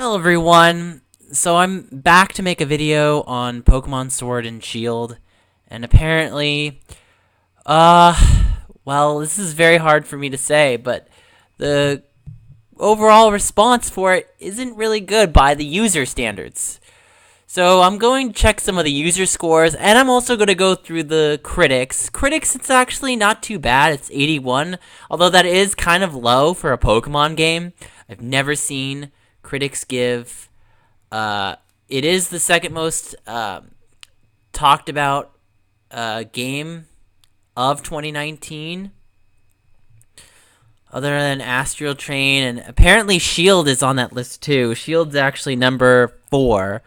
Hello everyone. So I'm back to make a video on Pokemon Sword and Shield, and apparently, well, this is very hard for me to say, but the overall response for it isn't really good by the user standards. So I'm going to check some of the user scores, and I'm also going to go through the critics. Critics, it's actually not too bad. It's 81, although that is kind of low for a Pokemon game. I've never seen critics give. It is the second most talked about game of 2019, other than Astral Train, and apparently Shield is on that list too. Shield's actually number 4.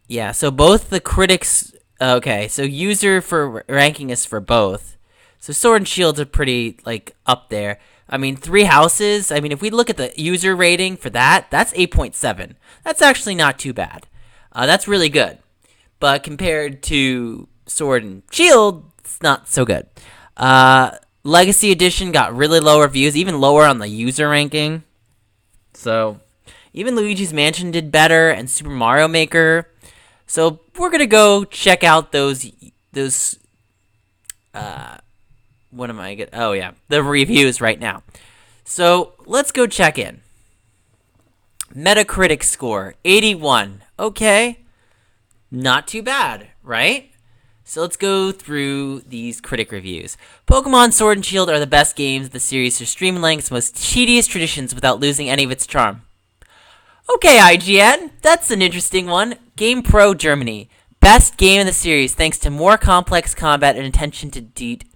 Yeah, so both the critics. Okay, so user for ranking is for both. So Sword and Shield are pretty up there. I mean, Three Houses, I mean, if we look at the user rating for that, that's 8.7. That's actually not too bad. That's really good. But compared to Sword and Shield, it's not so good. Legacy Edition got really low reviews, even lower on the user ranking. So, even Luigi's Mansion did better, and Super Mario Maker. So, we're going to go check out those what am I getting? Oh, yeah. The reviews right now. So, let's go check in. Metacritic score, 81. Okay. Not too bad, right? So, let's go through these critic reviews. Pokemon Sword and Shield are the best games of the series to streamline its most tedious traditions without losing any of its charm. Okay, IGN. That's an interesting one. GamePro Germany. Best game in the series thanks to more complex combat and attention to detail.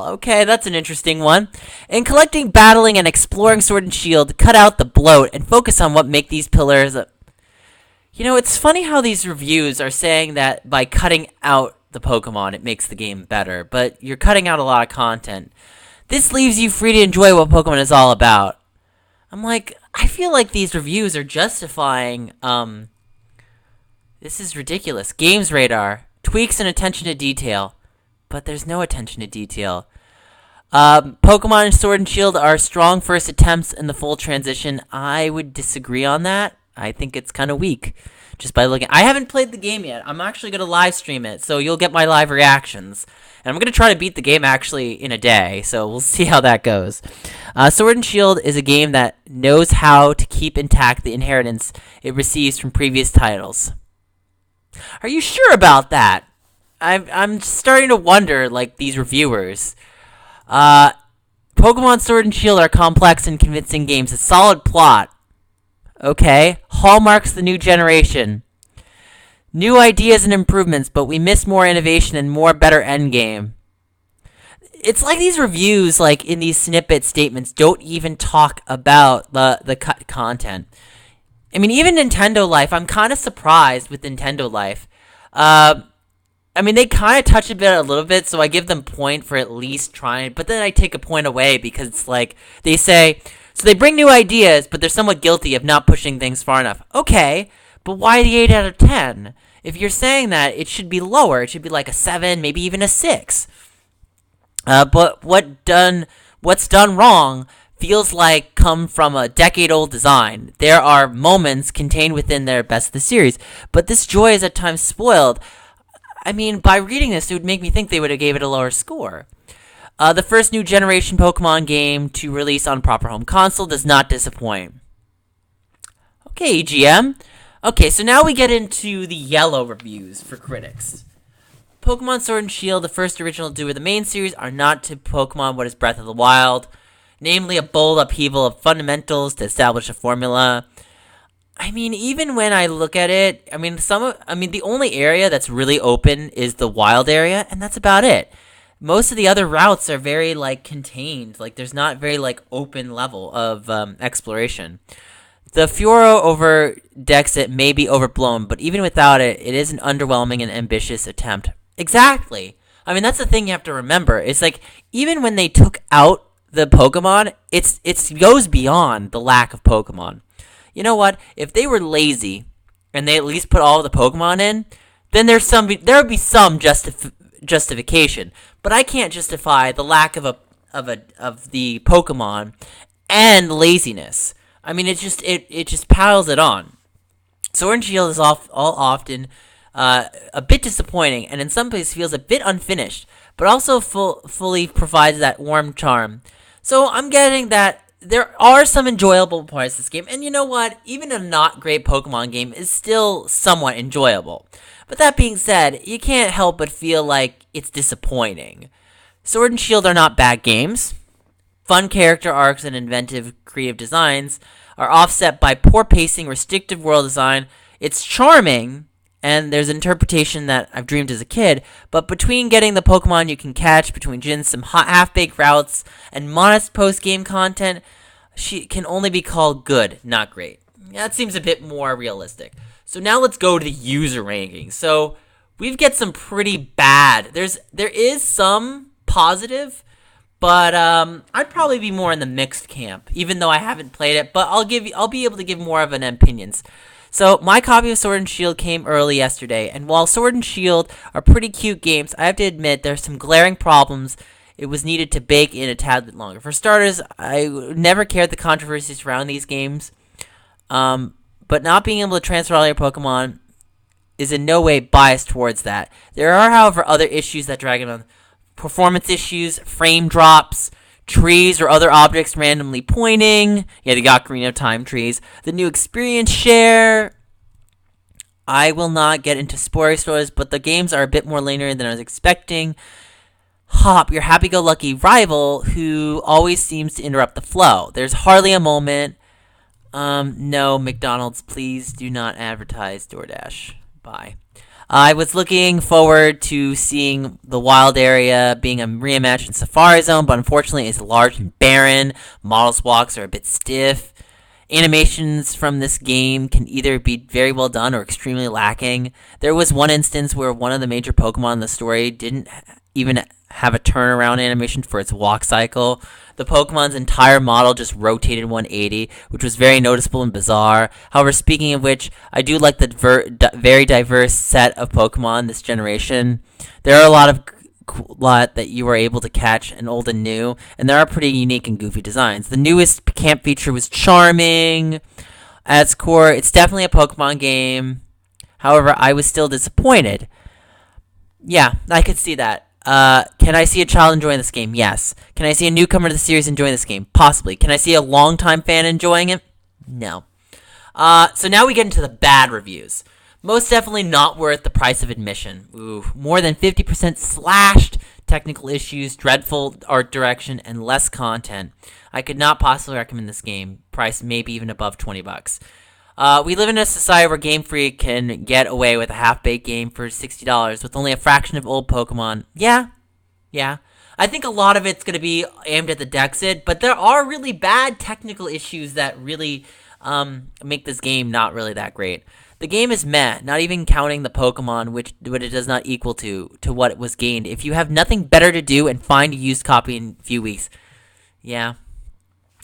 Okay, that's an interesting one. In collecting, battling, and exploring Sword and Shield, cut out the bloat and focus on what make these pillars. You know, it's funny how these reviews are saying that by cutting out the Pokemon, it makes the game better, but you're cutting out a lot of content. This leaves you free to enjoy what Pokemon is all about. I'm like, I feel like these reviews are justifying, this is ridiculous. Games Radar, tweaks and attention to detail. But there's no attention to detail. Pokemon Sword and Shield are strong first attempts in the full transition. I would disagree on that. I think it's kind of weak. Just by looking. I haven't played the game yet. I'm actually going to live stream it, so you'll get my live reactions. And I'm going to try to beat the game actually in a day, so we'll see how that goes. Sword and Shield is a game that knows how to keep intact the inheritance it receives from previous titles. Are you sure about that? I'm starting to wonder, these reviewers. Pokemon Sword and Shield are complex and convincing games. A solid plot. Okay. Hallmarks the new generation. New ideas and improvements, but we miss more innovation and more better endgame. It's like these reviews, in these snippet statements, don't even talk about the cut content. I mean, even Nintendo Life, I'm kind of surprised with Nintendo Life. I mean, they kind of touch a little bit, so I give them point for at least trying, but then I take a point away because it's they say, so they bring new ideas, but they're somewhat guilty of not pushing things far enough. Okay, but why the 8 out of 10? If you're saying that, it should be lower. It should be like a 7, maybe even a 6. But what's done wrong feels like come from a decade-old design. There are moments contained within their best of the series, but this joy is at times spoiled. I mean, by reading this, it would make me think they would have gave it a lower score. The first new generation Pokemon game to release on proper home console does not disappoint. Okay, EGM. Okay, so now we get into the yellow reviews for critics. Pokemon Sword and Shield, the first original do of the main series, are not to Pokemon what is Breath of the Wild, namely a bold upheaval of fundamentals to establish a formula. I mean, even when I look at it, the only area that's really open is the wild area, and that's about it. Most of the other routes are very, contained. There's not very, open level of exploration. The Fioro over Dexit may be overblown, but even without it, it is an underwhelming and ambitious attempt. Exactly. I mean, that's the thing you have to remember. It's even when they took out the Pokemon, it goes beyond the lack of Pokemon. You know what? If they were lazy and they at least put all the Pokemon in, then there would be some justification. But I can't justify the lack of of the Pokemon and laziness. I mean, it just piles it on. Sword and Shield is often a bit disappointing, and in some places feels a bit unfinished, but also fully provides that warm charm. So I'm getting that there are some enjoyable parts of this game, and you know what? Even a not great Pokemon game is still somewhat enjoyable. But that being said, you can't help but feel like it's disappointing. Sword and Shield are not bad games. Fun character arcs and inventive, creative designs are offset by poor pacing, restrictive world design. It's charming, and there's an interpretation that I've dreamed as a kid, but between getting the Pokemon you can catch, between gyms, some half-baked routes, and modest post-game content, she can only be called good, not great. That seems a bit more realistic. So now let's go to the user rankings. So we've got some pretty bad. There is some positive, but I'd probably be more in the mixed camp, even though I haven't played it. But I'll be able to give more of an opinions. So my copy of Sword and Shield came early yesterday, and while Sword and Shield are pretty cute games, I have to admit there's some glaring problems. It was needed to bake in a tad bit longer. For starters, I never cared the controversies surrounding these games, but not being able to transfer all your Pokemon is in no way biased towards that. There are, however, other issues that drag it on. Performance issues, frame drops, trees or other objects randomly pointing. Yeah, the Ocarina of Time trees. The new experience share. I will not get into spoiler stories, but the games are a bit more linear than I was expecting. Hop, your happy-go-lucky rival, who always seems to interrupt the flow. There's hardly a moment. No, McDonald's, please do not advertise DoorDash. Bye. I was looking forward to seeing the wild area being a reimagined Safari Zone, but unfortunately it's large and barren. Models walks are a bit stiff. Animations from this game can either be very well done or extremely lacking. There was one instance where one of the major Pokemon in the story didn't even have a turnaround animation for its walk cycle. The Pokemon's entire model just rotated 180, which was very noticeable and bizarre. However, speaking of which, I do like the very diverse set of Pokemon this generation. There are a lot that you were able to catch, and old and new, and there are pretty unique and goofy designs. The newest camp feature was charming. At its core, it's definitely a Pokemon game. However, I was still disappointed. Yeah, I could see that. Can I see a child enjoying this game? Yes. Can I see a newcomer to the series enjoying this game? Possibly. Can I see a longtime fan enjoying it? No. So now we get into the bad reviews. Most definitely not worth the price of admission. Ooh, more than 50% slashed, technical issues, dreadful art direction, and less content. I could not possibly recommend this game. Price maybe even above $20. We live in a society where Game Freak can get away with a half-baked game for $60 with only a fraction of old Pokemon. Yeah. I think a lot of it's going to be aimed at the Dexit, but there are really bad technical issues that really make this game not really that great. The game is meh, not even counting the Pokemon, which it does not equal to what it was gained. If you have nothing better to do and find a used copy in a few weeks. Yeah.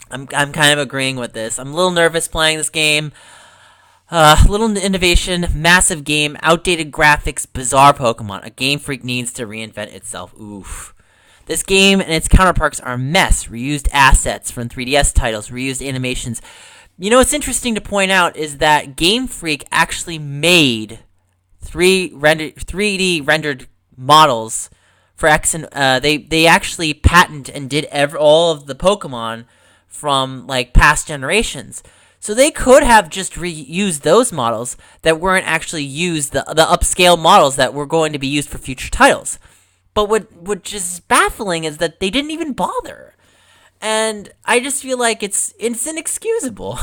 I'm kind of agreeing with this. I'm a little nervous playing this game. Little innovation, massive game, outdated graphics, bizarre Pokemon. A Game Freak needs to reinvent itself. Oof. This game and its counterparts are a mess. Reused assets from 3DS titles, reused animations. You know, what's interesting to point out is that Game Freak actually made 3D rendered models for X and they actually patented and did all of the Pokemon from like past generations. So they could have just reused those models that weren't actually used, the upscale models that were going to be used for future titles. But what is baffling is that they didn't even bother. And I just feel like it's inexcusable.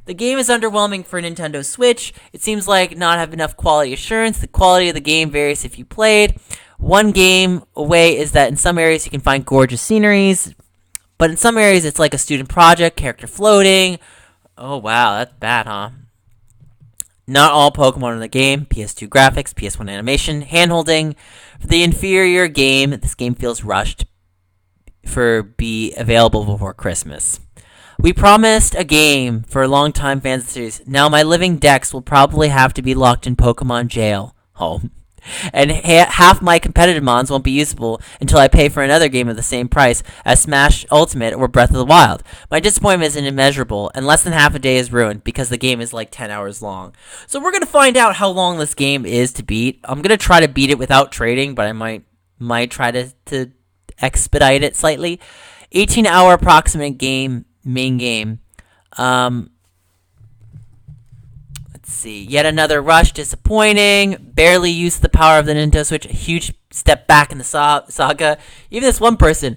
The game is underwhelming for Nintendo Switch. It seems like not have enough quality assurance. The quality of the game varies if you played. One game away is that in some areas you can find gorgeous sceneries, but in some areas it's like a student project, character floating. Oh wow, that's bad, huh? Not all Pokemon in the game. PS2 graphics, PS1 animation, handholding. For the inferior game, this game feels rushed for be available before Christmas. We promised a game for longtime fans of the series. Now my living Dex will probably have to be locked in Pokemon jail. Oh. and half my competitive mons won't be usable until I pay for another game of the same price as Smash Ultimate or Breath of the Wild. My disappointment is immeasurable, and less than half a day is ruined because the game is like 10 hours long. So we're going to find out how long this game is to beat. I'm going to try to beat it without trading, but I might try to expedite it slightly. 18-hour approximate main game. Let's see. Yet another rush, disappointing. Barely used the power of the Nintendo Switch. A huge step back in the saga. Even this one person,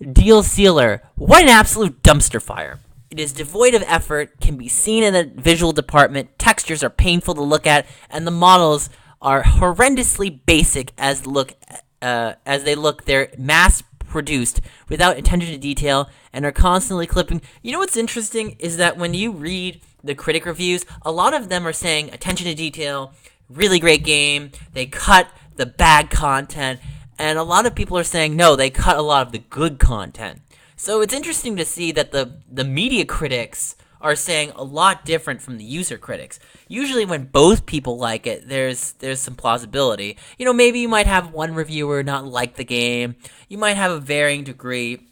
Deal Sealer. What an absolute dumpster fire. It is devoid of effort, can be seen in the visual department. Textures are painful to look at, and the models are horrendously basic as they look. They're mass-produced without attention to detail and are constantly clipping. You know what's interesting is that when you read the critic reviews, a lot of them are saying attention to detail, really great game, they cut the bad content, and a lot of people are saying no, they cut a lot of the good content. So it's interesting to see that the media critics are saying a lot different from the user critics. Usually when both people like it, there's some plausibility. You know, maybe you might have one reviewer not like the game, you might have a varying degree,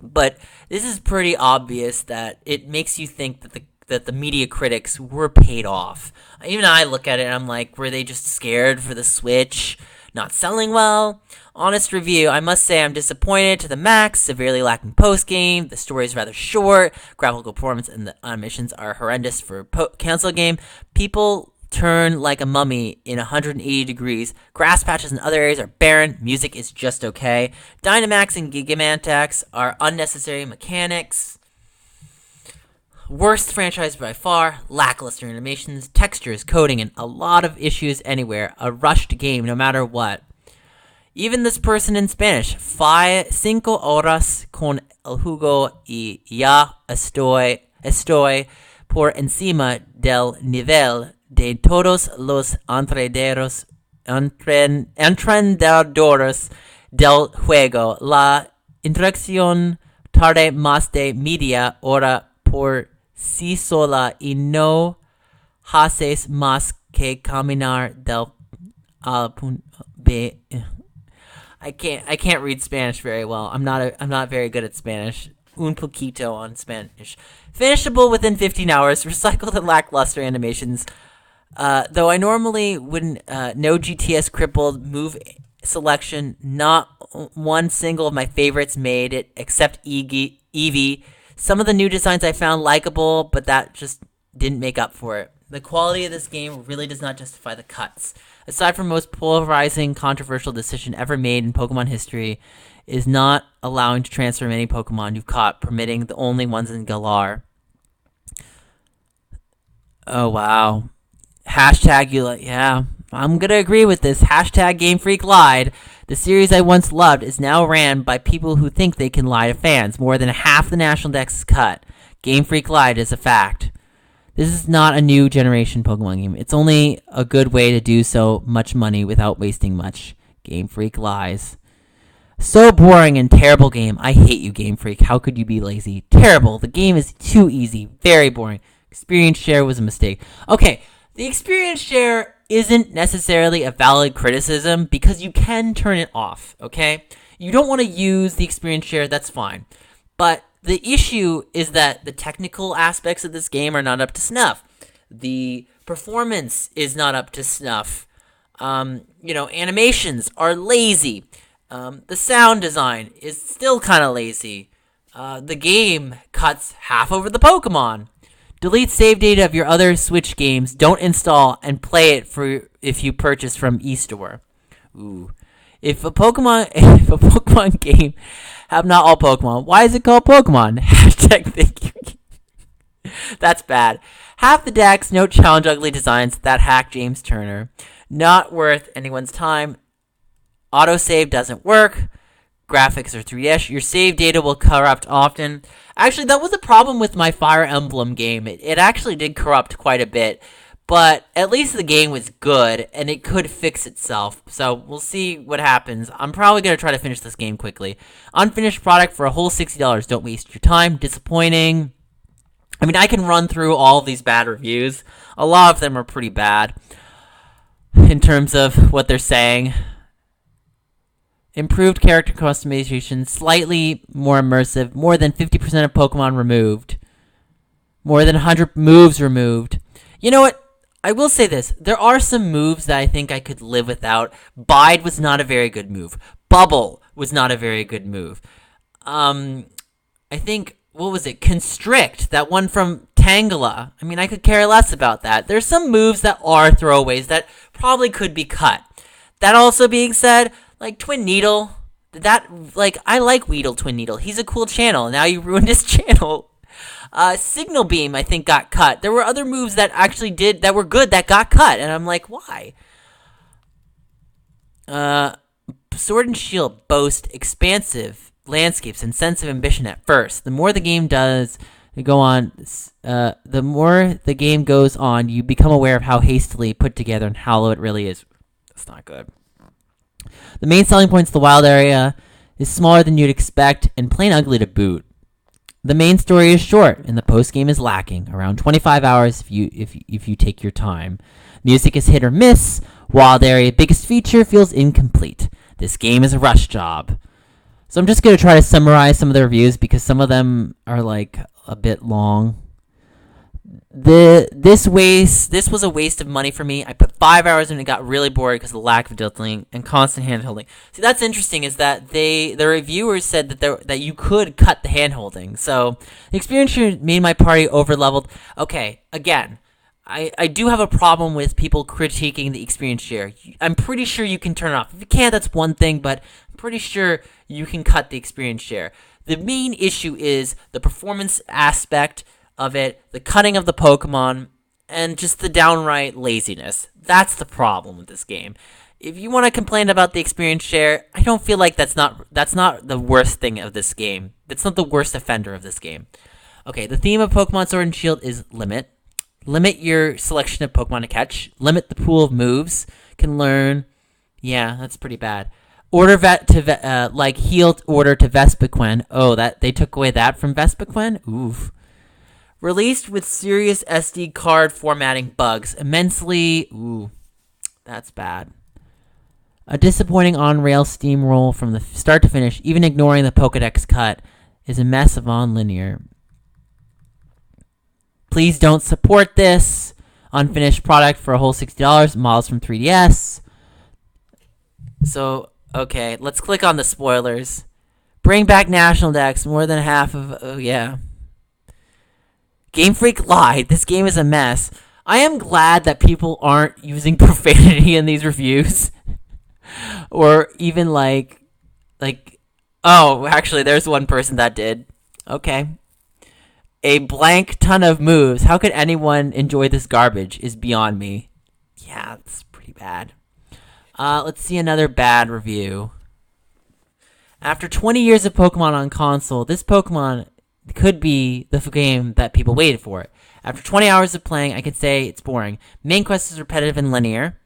but this is pretty obvious that it makes you think that the media critics were paid off. Even I look at it and I'm like, were they just scared for the Switch not selling well? Honest review, I must say I'm disappointed to the max, severely lacking post-game, the story is rather short, graphical performance and the animations are horrendous for a cancel game, people turn like a mummy in 180 degrees, grass patches in other areas are barren, music is just okay, Dynamax and Gigamantax are unnecessary mechanics, worst franchise by far, lackluster animations, textures, coding, and a lot of issues anywhere. A rushed game no matter what. Even this person in Spanish, 5 horas con el jugo y ya estoy por encima del nivel de todos los entrenadores del juego. La interacción tarde más de media hora por sí sola y no haces más que caminar del punto B. I can't read Spanish very well. I'm not very good at Spanish. Un poquito on Spanish. Finishable within 15 hours. Recycled and lackluster animations. Though I normally wouldn't. No GTS crippled move selection. Not one single of my favorites made it except Eevee. Some of the new designs I found likable, but that just didn't make up for it. The quality of this game really does not justify the cuts. Aside from most polarizing, controversial decision ever made in Pokemon history, is not allowing to transfer many Pokemon you've caught, permitting the only ones in Galar. Oh, wow. Hashtag yeah, I'm gonna agree with this. Hashtag Game Freak lied. The series I once loved is now ran by people who think they can lie to fans. More than half the National Dex is cut. Game Freak lied is a fact. This is not a new generation Pokemon game. It's only a good way to do so much money without wasting much. Game Freak lies. So boring and terrible game. I hate you, Game Freak. How could you be lazy? Terrible. The game is too easy. Very boring. Experience share was a mistake. Okay, the experience share isn't necessarily a valid criticism because you can turn it off, okay? You don't want to use the experience share, that's fine. But the issue is that the technical aspects of this game are not up to snuff. The performance is not up to snuff. Animations are lazy. The sound design is still kind of lazy. The game cuts half over the Pokemon. Delete save data of your other Switch games. Don't install and play it for if you purchase from eStore. Ooh. If a Pokemon game have not all Pokemon, why is it called Pokemon? Hashtag thank you. That's bad. Half the decks, no challenge ugly designs. That hack James Turner. Not worth anyone's time. Autosave doesn't work. Graphics are 3D. Your save data will corrupt often. Actually, that was a problem with my Fire Emblem game. It actually did corrupt quite a bit. But at least the game was good, and it could fix itself. So we'll see what happens. I'm probably going to try to finish this game quickly. Unfinished product for a whole $60. Don't waste your time. Disappointing. I mean, I can run through all of these bad reviews. A lot of them are pretty bad. in terms of what they're saying. Improved character customization, slightly more immersive, more than 50% of Pokemon removed, more than 100 moves removed. You know what? I will say this. There are some moves that I think I could live without. Bide was not a very good move. Bubble was not a very good move. I think, what was it? Constrict, that one from Tangela. I mean, I could care less about that. There's some moves that are throwaways that probably could be cut. That also being said, like Twin Needle, I like Weedle Twin Needle. He's a cool channel. Now you ruined his channel. Signal Beam, I think, got cut. There were other moves that actually that were good that got cut, and I'm like, why? Sword and Shield boast expansive landscapes and sense of ambition at first. The more the game does go on, the more the game goes on, you become aware of how hastily put together and hollow it really is. That's not good. The main selling points of the wild area is smaller than you'd expect and plain ugly to boot. The main story is short and the post game is lacking, around 25 hours if you take your time. Music is hit or miss. Wild area biggest feature feels incomplete. This game is a rush job. So I'm just going to try to summarize some of the reviews because some of them are like a bit long. This was a waste of money for me. I put 5 hours in and got really bored because of the lack of dilting and constant hand holding. See, that's interesting is that the reviewers said that you could cut the hand holding. So the experience made my party over leveled. Okay, again, I do have a problem with people critiquing the experience share. I'm pretty sure you can turn it off. If you can't, that's one thing, but I'm pretty sure you can cut the experience share. The main issue is the performance aspect of it, the cutting of the Pokemon, and just the downright laziness. That's the problem with this game. If you want to complain about the experience share, I don't feel like that's not the worst thing of this game. That's not the worst offender of this game. Okay, the theme of Pokemon Sword and Shield is limit. Limit your selection of Pokemon to catch. Limit the pool of moves. Can learn. Yeah, that's pretty bad. Order like healed order to Vespiquen. Oh, that they took away that from Vespiquen? Oof. Released with serious SD card formatting bugs. Immensely... Ooh, that's bad. A disappointing on-rail steamroll from the start to finish, even ignoring the Pokedex cut, is a mess of on-linear. Please don't support this. Unfinished product for a whole $60. Models from 3DS. So, okay, let's click on the spoilers. Bring back National Dex. More than half of... Oh, yeah. Game Freak lied. This game is a mess. I am glad that people aren't using profanity in these reviews. Or even like, oh, actually, there's one person that did. Okay. A blank ton of moves. How could anyone enjoy this garbage is beyond me. Yeah, it's pretty bad. Let's see another bad review. After 20 years of Pokemon on console, this Pokemon could be the game that people waited for. After 20 hours of playing, I could say it's boring. Main quest is repetitive and linear.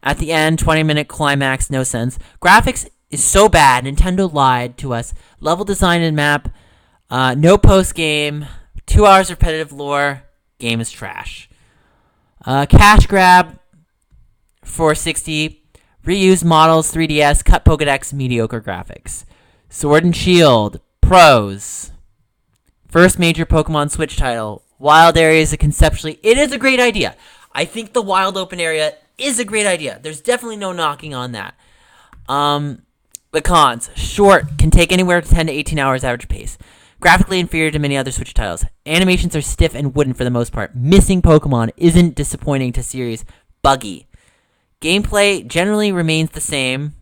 At the end, 20-minute climax, no sense. Graphics is so bad, Nintendo lied to us. Level design and map, no post-game, 2 hours repetitive lore, game is trash. Cash grab for 60, reused models, 3DS, cut Pokedex, mediocre graphics. Sword and Shield, pros. First major Pokemon Switch title. Wild area is it is a great idea. I think the wild open area is a great idea. There's definitely no knocking on that. The cons. Short, can take anywhere to 10 to 18 hours average pace. Graphically inferior to many other Switch titles. Animations are stiff and wooden for the most part. Missing Pokemon isn't disappointing to series. Buggy. Gameplay generally remains the same.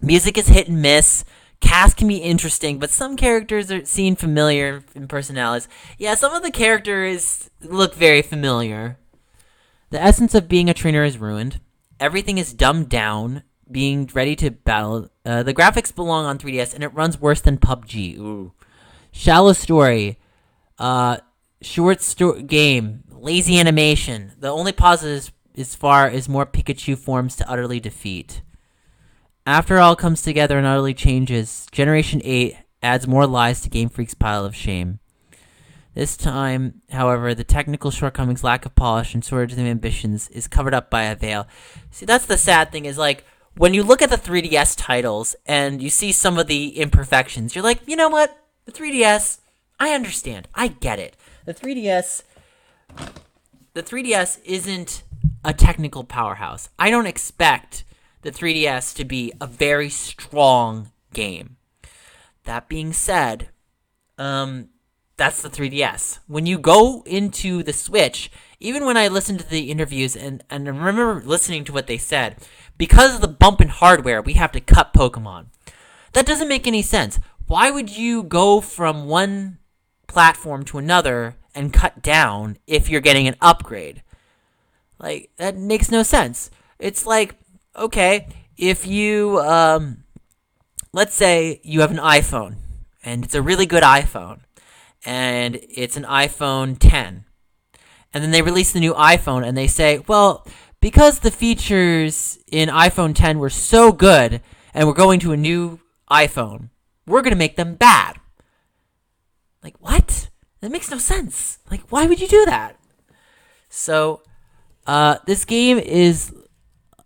Music is hit and miss. Cast can be interesting, but some characters are seen familiar in personalities. Yeah, some of the characters look very familiar. The essence of being a trainer is ruined. Everything is dumbed down, being ready to battle. The graphics belong on 3DS, and it runs worse than PUBG. Ooh. Shallow story. Game. Lazy animation. The only positive is more Pikachu forms to utterly defeat. After all comes together and utterly changes, Generation 8 adds more lies to Game Freak's pile of shame. This time, however, the technical shortcomings, lack of polish, and shortage of ambitions is covered up by a veil. See, that's the sad thing is, like, when you look at the 3DS titles and you see some of the imperfections, you're like, you know what? The 3DS, I understand. I get it. The 3DS isn't a technical powerhouse. I don't expect the 3DS to be a very strong game. That being said, that's the 3DS. When you go into the Switch, even when I listened to the interviews and I remember listening to what they said, because of the bump in hardware, we have to cut Pokemon. That doesn't make any sense. Why would you go from one platform to another and cut down if you're getting an upgrade? Like, that makes no sense. It's like, okay, if you, let's say you have an iPhone, and it's a really good iPhone, and it's an iPhone 10, and then they release the new iPhone, and they say, well, because the features in iPhone 10 were so good, and we're going to a new iPhone, we're going to make them bad. Like, what? That makes no sense. Like, why would you do that? So, this game is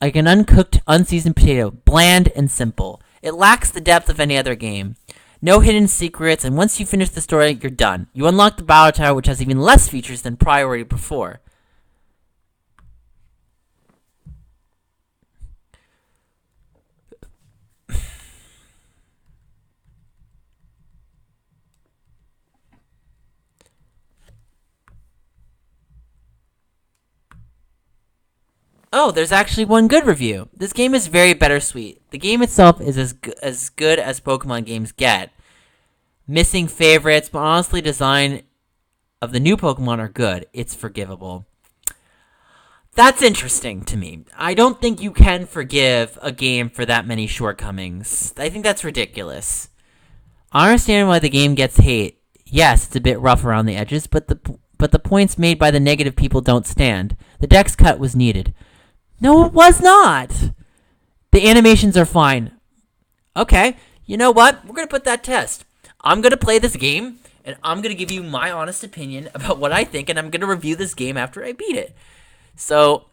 like an uncooked, unseasoned potato, bland and simple. It lacks the depth of any other game. No hidden secrets, and once you finish the story, you're done. You unlock the Battle Tower, which has even less features than Priority before. Oh, there's actually one good review. This game is very bittersweet. The game itself is as good as Pokemon games get. Missing favorites, but honestly, design of the new Pokemon are good. It's forgivable. That's interesting to me. I don't think you can forgive a game for that many shortcomings. I think that's ridiculous. I understand why the game gets hate. Yes, it's a bit rough around the edges, but the points made by the negative people don't stand. The dex cut was needed. No, it was not. The animations are fine. Okay, you know what? We're going to put that test. I'm going to play this game, and I'm going to give you my honest opinion about what I think, and I'm going to review this game after I beat it. So,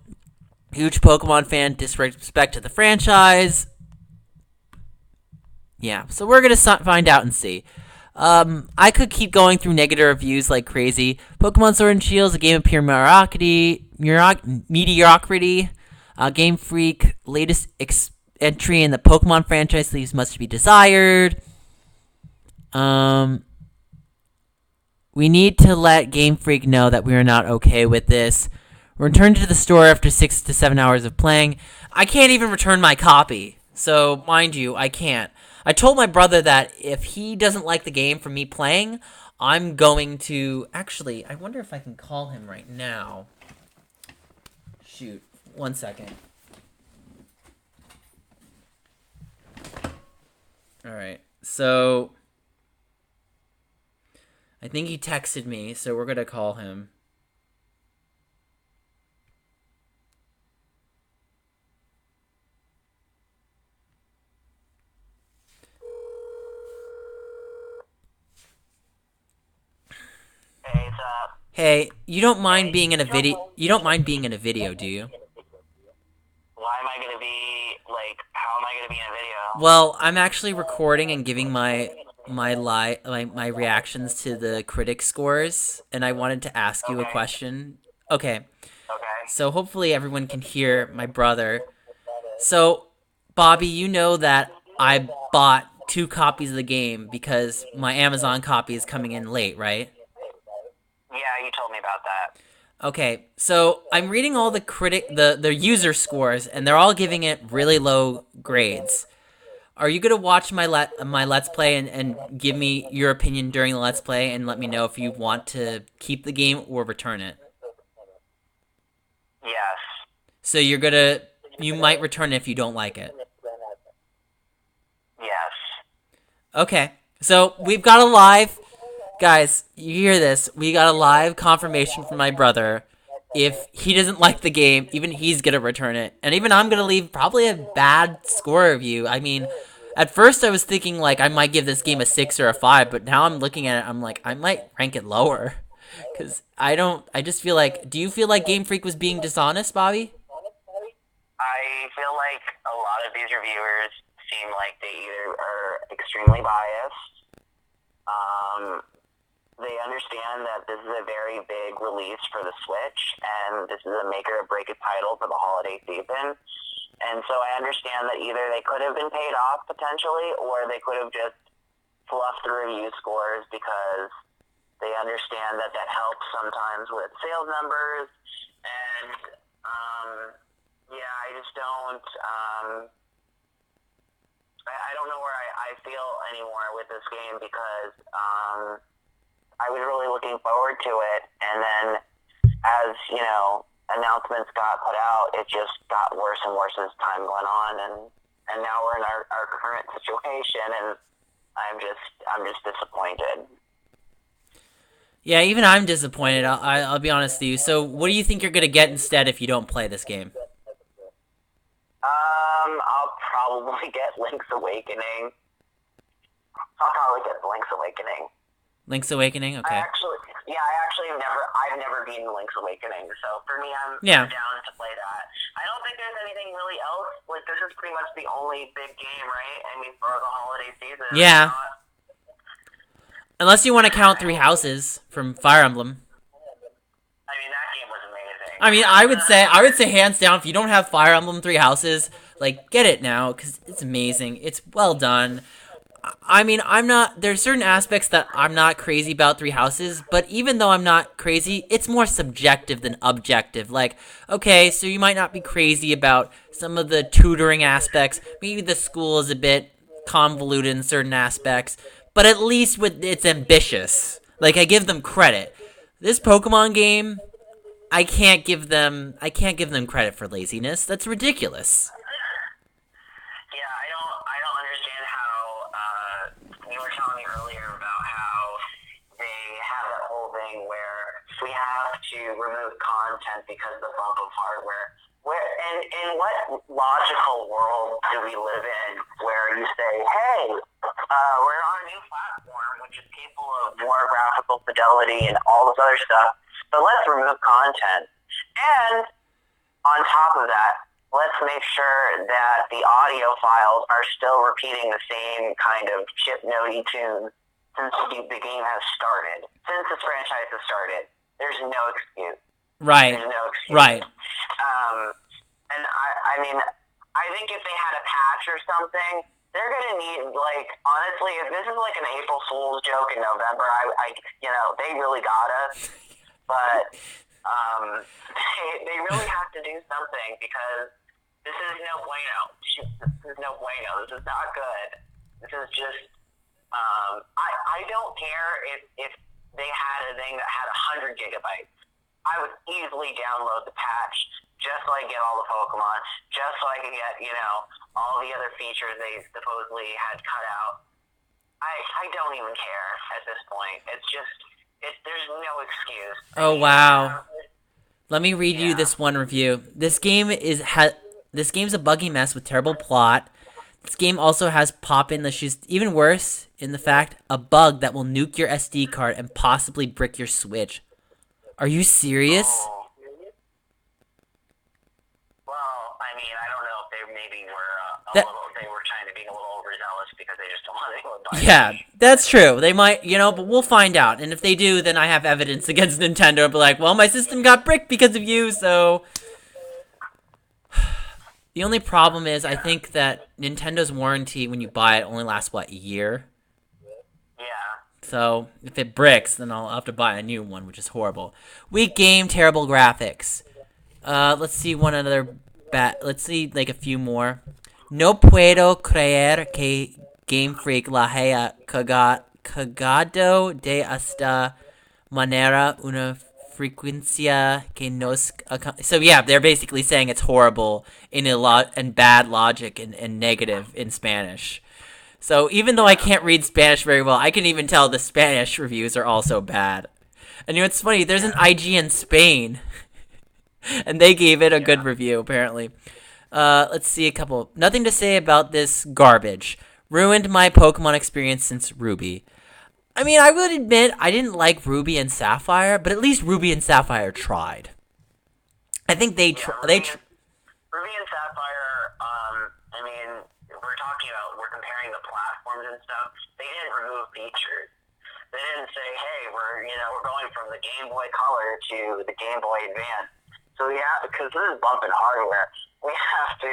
huge Pokemon fan, disrespect to the franchise. Yeah, so we're going to find out and see. I could keep going through negative reviews like crazy. Pokemon Sword and Shield is a game of pure mediocrity. Game Freak, latest entry in the Pokemon franchise leaves much to be desired. We need to let Game Freak know that we are not okay with this. Return to the store after 6 to 7 hours of playing. I can't even return my copy. So, mind you, I can't. I told my brother that if he doesn't like the game from me playing, I'm going to... Actually, I wonder if I can call him right now. Shoot. 1 second. Alright, so... I think he texted me, so we're gonna call him. Hey, what's up? Hey, you don't mind being in a video? You don't mind being in a video, do you? Why am I gonna be, like, how am I gonna be in a video? Well, I'm actually recording and giving my reactions to the critic scores, and I wanted to ask you a question. Okay. Okay. So hopefully everyone can hear my brother. So, Bobby, you know that I bought 2 copies of the game because my Amazon copy is coming in late, right? Yeah, you told me about that. Okay, so I'm reading all the user scores, and they're all giving it really low grades. Are you gonna watch my Let's Play and give me your opinion during the Let's Play and let me know if you want to keep the game or return it? Yes. So you might return it if you don't like it. Yes. Okay, so we've got a live... Guys, you hear this. We got a live confirmation from my brother. If he doesn't like the game, even he's gonna return it. And even I'm gonna leave probably a bad score review. I mean, at first I was thinking, like, I might give this game a 6 or a 5, but now I'm looking at it, I'm like, I might rank it lower. Because I just feel like, do you feel like Game Freak was being dishonest, Bobby? I feel like a lot of these reviewers seem like they either are extremely biased. They understand that this is a very big release for the Switch, and this is a make or break it title for the holiday season. And so I understand that either they could have been paid off potentially, or they could have just fluffed the review scores because they understand that that helps sometimes with sales numbers. And I just don't. I don't know where I feel anymore with this game because I was really looking forward to it, and then as announcements got put out, it just got worse and worse as time went on, and now we're in our current situation, and I'm just disappointed. Yeah, even I'm disappointed. I'll be honest with you. So, what do you think you're gonna get instead if you don't play this game? I'll probably get Link's Awakening. Link's Awakening. Okay. I've never beaten Link's Awakening, so for me, I'm down to play that. I don't think there's anything really else. Like, this is pretty much the only big game, right? I mean, for the holiday season. Yeah. Unless you want to count Three Houses from Fire Emblem. I mean, that game was amazing. I mean, I would say hands down, if you don't have Fire Emblem Three Houses, like, get it now, because it's amazing. It's well done. I mean, there's certain aspects that I'm not crazy about Three Houses, but even though I'm not crazy, it's more subjective than objective. Like, okay, so you might not be crazy about some of the tutoring aspects. Maybe the school is a bit convoluted in certain aspects, but at least it's ambitious. Like, I give them credit. This Pokemon game, I can't give them credit for laziness. That's ridiculous. Yeah, I don't understand how you were telling me earlier about how they have that whole thing where we have to remove content because of the bump of hardware. In what logical world do we live in where you say, hey, we're on a new platform which is capable of more graphical fidelity and all this other stuff, but let's remove content. And on top of that, let's make sure that the audio files are still repeating the same kind of chip notey tunes since the game has started. Since this franchise has started, there's no excuse. Right. There's no excuse. Right. And I mean, I think if they had a patch or something, they're gonna need, like, honestly, if this is like an April Fool's joke in November, they really got us. But they really have to do something because this is no bueno. This is no bueno. This is not good. This is just. I don't care if they had a thing that had 100 gigabytes. I would easily download the patch just so I get all the Pokemon, just so I can get all the other features they supposedly had cut out. I don't even care at this point. It's just there's no excuse. Oh wow. Let me read you this one review. This game's a buggy mess with terrible plot. This game also has pop-in issues, even worse in the fact, a bug that will nuke your SD card and possibly brick your Switch. Are you serious? Oh. Well, I mean, I don't know if they maybe were they were trying to be a little overzealous because they just don't want anyone to buy it. Yeah, that's true. They might, but we'll find out. And if they do, then I have evidence against Nintendo. I'll be like, well, my system got bricked because of you, so... The only problem is, I think that Nintendo's warranty, when you buy it, only lasts, a year? Yeah. So, if it bricks, then I'll have to buy a new one, which is horrible. Weak game, terrible graphics. Let's see let's see, a few more. No puedo creer que Game Freak la haya cagado de esta manera una frecuencia que nos... So yeah, they're basically saying it's horrible and bad logic and negative in Spanish. So even though I can't read Spanish very well, I can even tell the Spanish reviews are also bad. And it's funny, there's an IG in Spain, and they gave it a good review, apparently. Let's see a couple. Nothing to say about this garbage. Ruined my Pokemon experience since Ruby. I mean, I would admit I didn't like Ruby and Sapphire, but at least Ruby and Sapphire tried. I think they Ruby and Sapphire, I mean, we're comparing the platforms and stuff. They didn't remove features. They didn't say, hey, we're going from the Game Boy Color to the Game Boy Advance. So yeah, because this is bumping hardware, we have to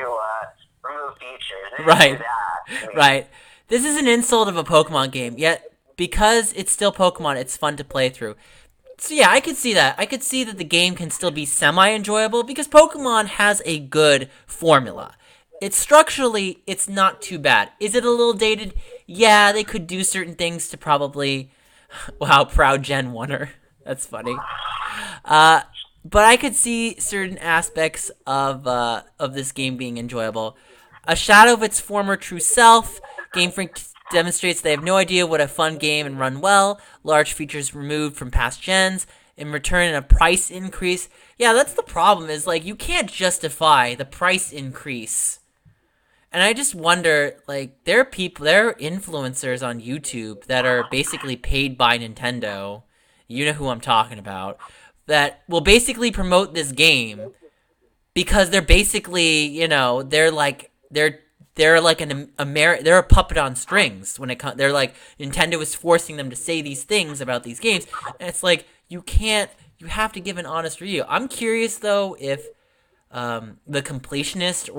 remove features. They didn't do that. I mean, Right. This is an insult of a Pokemon game, yet because it's still Pokemon, it's fun to play through. So yeah, I could see that. I could see that the game can still be semi-enjoyable because Pokemon has a good formula. It's structurally, it's not too bad. Is it a little dated? Yeah, they could do certain things to probably... Wow, proud Gen 1er. That's funny. But I could see certain aspects of this game being enjoyable. A shadow of its former true self. Game Freak demonstrates they have no idea what a fun game and run well. Large features removed from past gens. In return, a price increase. Yeah, that's the problem, is like you can't justify the price increase. And I just wonder, like, there are influencers on YouTube that are basically paid by Nintendo. You know who I'm talking about. That will basically promote this game because they're basically, they're a puppet on strings when it comes. They're like, Nintendo is forcing them to say these things about these games, and it's like you have to give an honest review. I'm curious though if the Completionist,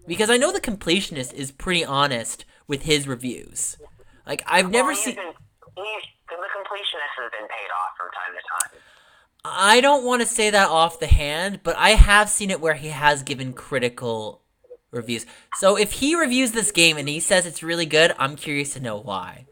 because I know the Completionist is pretty honest with his reviews. Like I've never seen. The Completionist has been paid off from time to time. I don't want to say that off the hand, but I have seen it where he has given critical reviews. So if he reviews this game and he says it's really good, I'm curious to know why.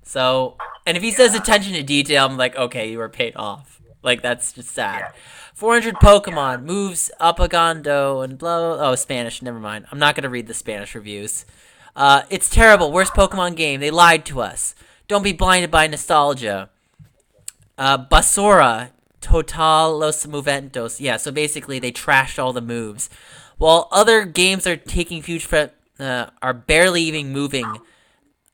So, and if he says attention to detail, I'm like, okay, you were paid off. Like, that's just sad. 400 Pokemon, moves, Apagando, and blah, blah. Oh, Spanish, never mind. I'm not going to read the Spanish reviews. It's terrible, worst Pokemon game. They lied to us. Don't be blinded by nostalgia. Basura, Total Los Moventos. Yeah, so basically they trashed all the moves. While other games are taking huge are barely even moving.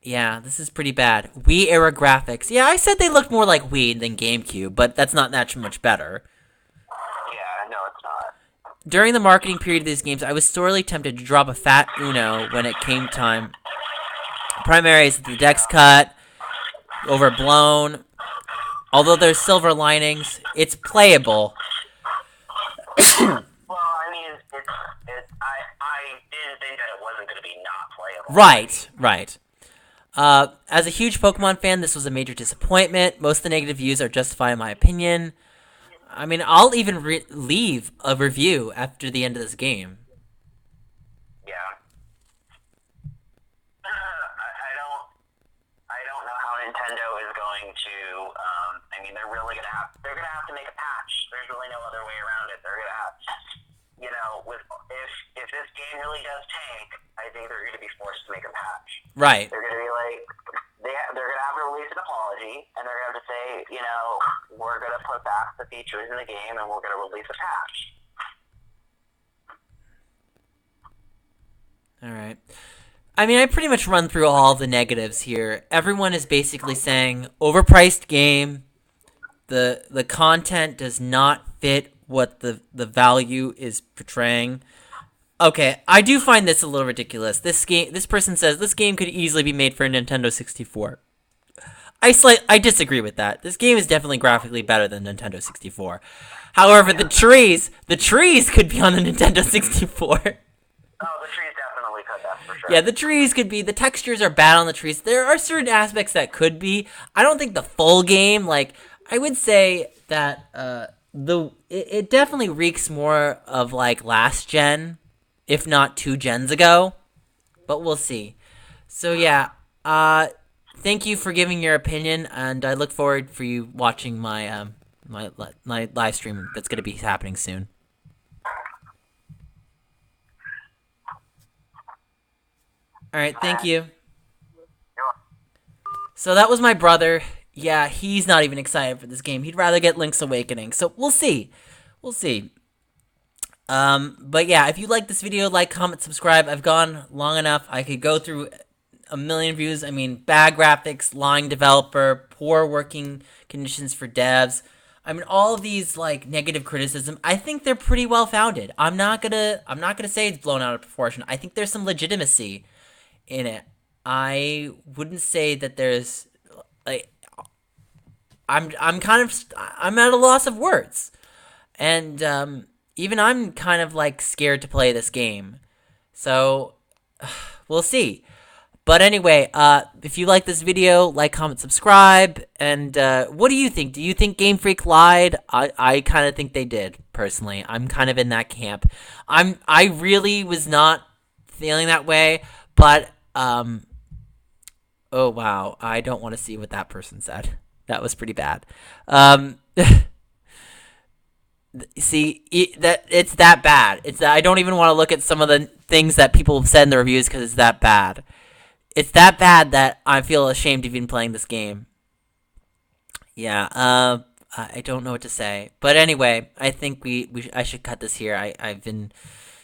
Yeah, this is pretty bad. Wii era graphics. Yeah, I said they looked more like Wii than GameCube, but that's not that much better. Yeah, no, it's not. During the marketing period of these games, I was sorely tempted to drop a fat Uno when it came time. Primary is the deck's cut, overblown. Although there's silver linings, it's playable. Well, I mean, I didn't think that it wasn't going to be not playable. Right. As a huge Pokemon fan, this was a major disappointment. Most of the negative views are justified in my opinion. I mean, I'll even leave a review after the end of this game. Yeah. I don't know how Nintendo is going to. I mean, they're gonna have to make a patch. There's really no other way around it. They're gonna have, if this game really does tank, I think they're gonna be forced to make a patch. Right. They're gonna be like, they're gonna have to release an apology, and they're gonna have to say, we're gonna put back the features in the game, and we're gonna release a patch. All right. I mean, I pretty much run through all the negatives here. Everyone is basically saying overpriced game. The content does not fit what the value is portraying. Okay, I do find this a little ridiculous. This person says this game could easily be made for a Nintendo 64. I disagree with that. This game is definitely graphically better than Nintendo 64. However, the trees could be on the Nintendo 64. Oh, the trees definitely could, that's for sure. Yeah, the trees could be. The textures are bad on the trees. There are certain aspects that could be. I don't think the full game, like, I would say that it definitely reeks more of like last gen, if not 2 gens ago. But we'll see. So yeah, thank you for giving your opinion, and I look forward for you watching my my live stream that's gonna be happening soon. All right, thank you. So that was my brother. Yeah, he's not even excited for this game. He'd rather get Link's Awakening. So we'll see. But yeah, if you like this video, like, comment, subscribe. I've gone long enough. I could go through a million reviews. I mean, bad graphics, lying developer, poor working conditions for devs. I mean, all of these like negative criticism, I think they're pretty well founded. I'm not gonna say it's blown out of proportion. I think there's some legitimacy in it. I wouldn't say that there's like I'm at a loss of words, and even I'm kind of like scared to play this game. So we'll see. But anyway, if you like this video, like, comment, subscribe, and what do you think? Do you think Game Freak lied? I kind of think they did, personally. I'm kind of in that camp. I really was not feeling that way, but oh wow, I don't want to see what that person said. That was pretty bad. See, it's that bad. It's that I don't even want to look at some of the things that people have said in the reviews because it's that bad. It's that bad that I feel ashamed of even playing this game. Yeah, I don't know what to say. But anyway, I think I should cut this here. I've been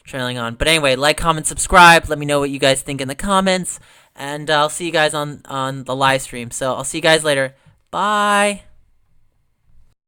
trailing on. But anyway, like, comment, subscribe. Let me know what you guys think in the comments. And I'll see you guys on the live stream. So I'll see you guys later. Bye.